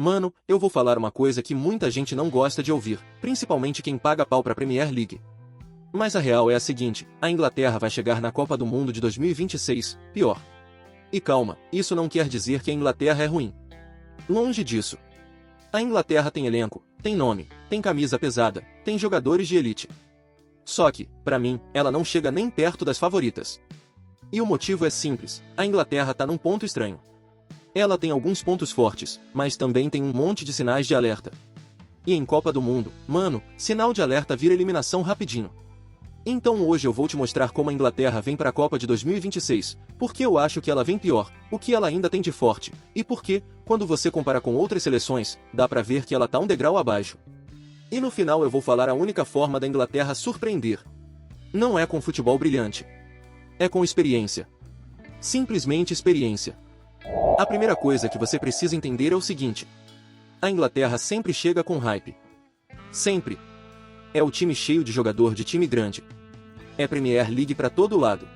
Mano, eu vou falar uma coisa que muita gente não gosta de ouvir, principalmente quem paga pau pra Premier League. Mas a real é a seguinte, a Inglaterra vai chegar na Copa do Mundo de 2026, pior. E calma, isso não quer dizer que a Inglaterra é ruim. Longe disso. A Inglaterra tem elenco, tem nome, tem camisa pesada, tem jogadores de elite. Só que, pra mim, ela não chega nem perto das favoritas. E o motivo é simples, a Inglaterra tá num ponto estranho. Ela tem alguns pontos fortes, mas também tem um monte de sinais de alerta. E em Copa do Mundo, mano, sinal de alerta vira eliminação rapidinho. Então hoje eu vou te mostrar como a Inglaterra vem para a Copa de 2026, porque eu acho que ela vem pior, o que ela ainda tem de forte, e porque, quando você compara com outras seleções, dá pra ver que ela tá um degrau abaixo. E no final eu vou falar a única forma da Inglaterra surpreender. Não é com futebol brilhante. É com experiência. Simplesmente experiência. A primeira coisa que você precisa entender é o seguinte. A Inglaterra sempre chega com hype. Sempre. É o time cheio de jogador de time grande. É Premier League pra todo lado.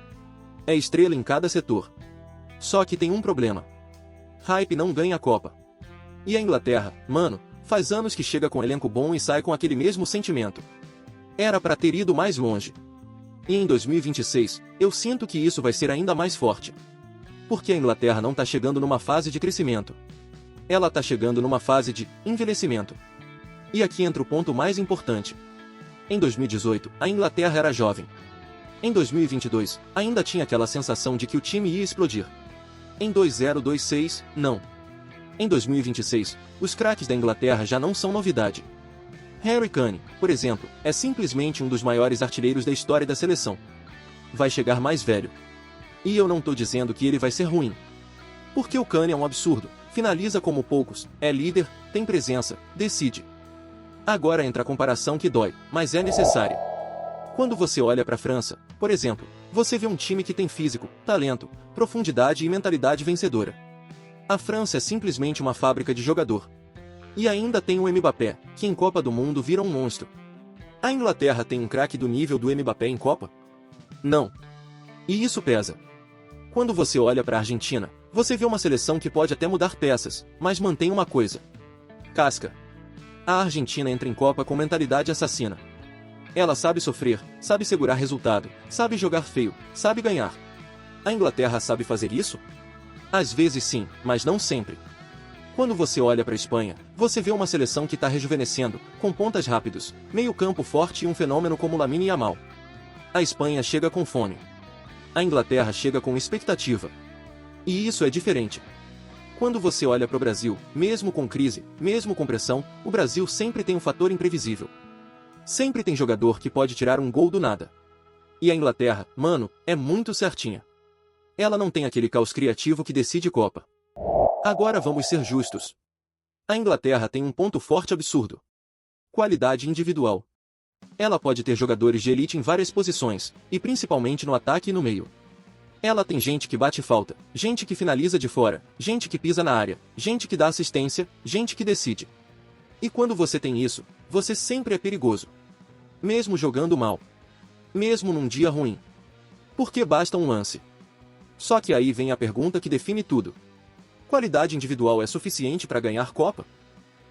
É estrela em cada setor. Só que tem um problema. Hype não ganha a Copa. E a Inglaterra, mano, faz anos que chega com elenco bom e sai com aquele mesmo sentimento. Era pra ter ido mais longe. E em 2026, eu sinto que isso vai ser ainda mais forte. Porque a Inglaterra não tá chegando numa fase de crescimento. Ela tá chegando numa fase de envelhecimento. E aqui entra o ponto mais importante. Em 2018, a Inglaterra era jovem. Em 2022, ainda tinha aquela sensação de que o time ia explodir. Em 2026, não. Em 2026, os craques da Inglaterra já não são novidade. Harry Kane, por exemplo, é simplesmente um dos maiores artilheiros da história da seleção. Vai chegar mais velho. E eu não tô dizendo que ele vai ser ruim. Porque o Kane é um absurdo, finaliza como poucos, é líder, tem presença, decide. Agora entra a comparação que dói, mas é necessária. Quando você olha para a França, por exemplo, você vê um time que tem físico, talento, profundidade e mentalidade vencedora. A França é simplesmente uma fábrica de jogador. E ainda tem o Mbappé, que em Copa do Mundo vira um monstro. A Inglaterra tem um craque do nível do Mbappé em Copa? Não. E isso pesa. Quando você olha para a Argentina, você vê uma seleção que pode até mudar peças, mas mantém uma coisa. Casca. A Argentina entra em Copa com mentalidade assassina. Ela sabe sofrer, sabe segurar resultado, sabe jogar feio, sabe ganhar. A Inglaterra sabe fazer isso? Às vezes sim, mas não sempre. Quando você olha para a Espanha, você vê uma seleção que está rejuvenescendo, com pontas rápidos, meio-campo forte e um fenômeno como Lamine Yamal. A Espanha chega com fome. A Inglaterra chega com expectativa. E isso é diferente. Quando você olha para o Brasil, mesmo com crise, mesmo com pressão, o Brasil sempre tem um fator imprevisível. Sempre tem jogador que pode tirar um gol do nada. E a Inglaterra, mano, é muito certinha. Ela não tem aquele caos criativo que decide Copa. Agora vamos ser justos. A Inglaterra tem um ponto forte absurdo. Qualidade individual. Ela pode ter jogadores de elite em várias posições, e principalmente no ataque e no meio. Ela tem gente que bate falta, gente que finaliza de fora, gente que pisa na área, gente que dá assistência, gente que decide. E quando você tem isso, você sempre é perigoso. Mesmo jogando mal. Mesmo num dia ruim. Porque basta um lance. Só que aí vem a pergunta que define tudo. Qualidade individual é suficiente para ganhar Copa?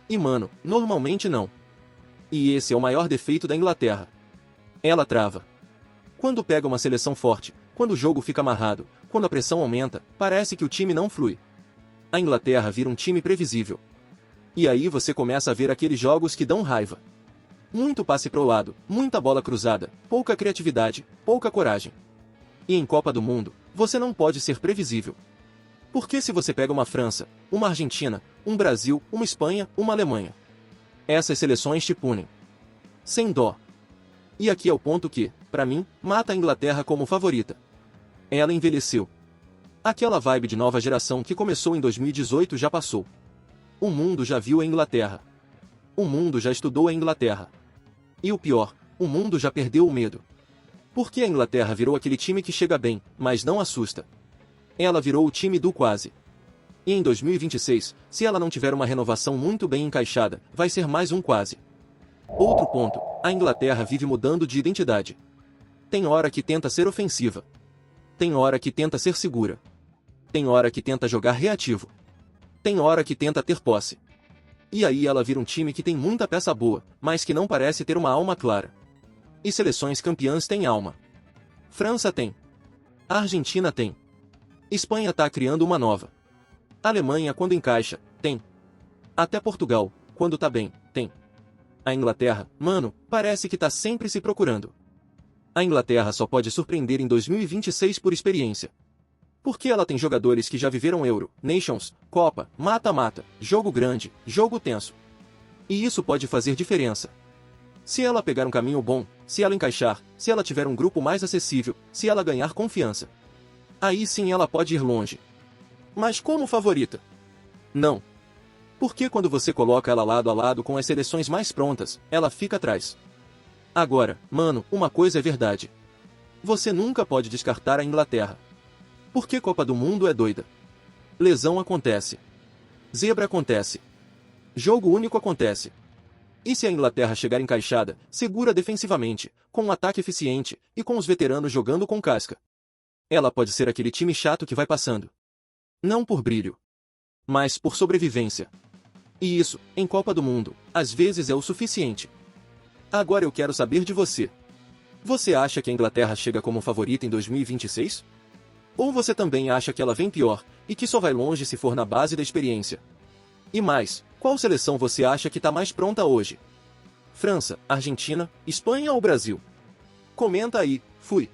E mano, normalmente não. E esse é o maior defeito da Inglaterra. Ela trava. Quando pega uma seleção forte, quando o jogo fica amarrado, quando a pressão aumenta, parece que o time não flui. A Inglaterra vira um time previsível. E aí você começa a ver aqueles jogos que dão raiva. Muito passe pro lado, muita bola cruzada, pouca criatividade, pouca coragem. E em Copa do Mundo, você não pode ser previsível. Porque se você pega uma França, uma Argentina, um Brasil, uma Espanha, uma Alemanha, essas seleções te punem. Sem dó. E aqui é o ponto que, pra mim, mata a Inglaterra como favorita. Ela envelheceu. Aquela vibe de nova geração que começou em 2018 já passou. O mundo já viu a Inglaterra. O mundo já estudou a Inglaterra. E o pior, o mundo já perdeu o medo. Porque a Inglaterra virou aquele time que chega bem, mas não assusta. Ela virou o time do quase. E em 2026, se ela não tiver uma renovação muito bem encaixada, vai ser mais um quase. Outro ponto, a Inglaterra vive mudando de identidade. Tem hora que tenta ser ofensiva. Tem hora que tenta ser segura. Tem hora que tenta jogar reativo. Tem hora que tenta ter posse. E aí ela vira um time que tem muita peça boa, mas que não parece ter uma alma clara. E seleções campeãs têm alma. França tem. A Argentina tem. Espanha tá criando uma nova. A Alemanha, quando encaixa, tem. Até Portugal, quando tá bem, tem. A Inglaterra, mano, parece que tá sempre se procurando. A Inglaterra só pode surpreender em 2026 por experiência. Porque ela tem jogadores que já viveram Euro, Nations, Copa, mata-mata, jogo grande, jogo tenso. E isso pode fazer diferença. Se ela pegar um caminho bom, se ela encaixar, se ela tiver um grupo mais acessível, se ela ganhar confiança. Aí sim ela pode ir longe. Mas como favorita? Não. Porque quando você coloca ela lado a lado com as seleções mais prontas, ela fica atrás. Agora, mano, uma coisa é verdade. Você nunca pode descartar a Inglaterra. Porque Copa do Mundo é doida. Lesão acontece. Zebra acontece. Jogo único acontece. E se a Inglaterra chegar encaixada, segura defensivamente, com um ataque eficiente, e com os veteranos jogando com casca? Ela pode ser aquele time chato que vai passando. Não por brilho, mas por sobrevivência. E isso, em Copa do Mundo, às vezes é o suficiente. Agora eu quero saber de você. Você acha que a Inglaterra chega como favorita em 2026? Ou você também acha que ela vem pior, e que só vai longe se for na base da experiência? E mais, qual seleção você acha que tá mais pronta hoje? França, Argentina, Espanha ou Brasil? Comenta aí, fui!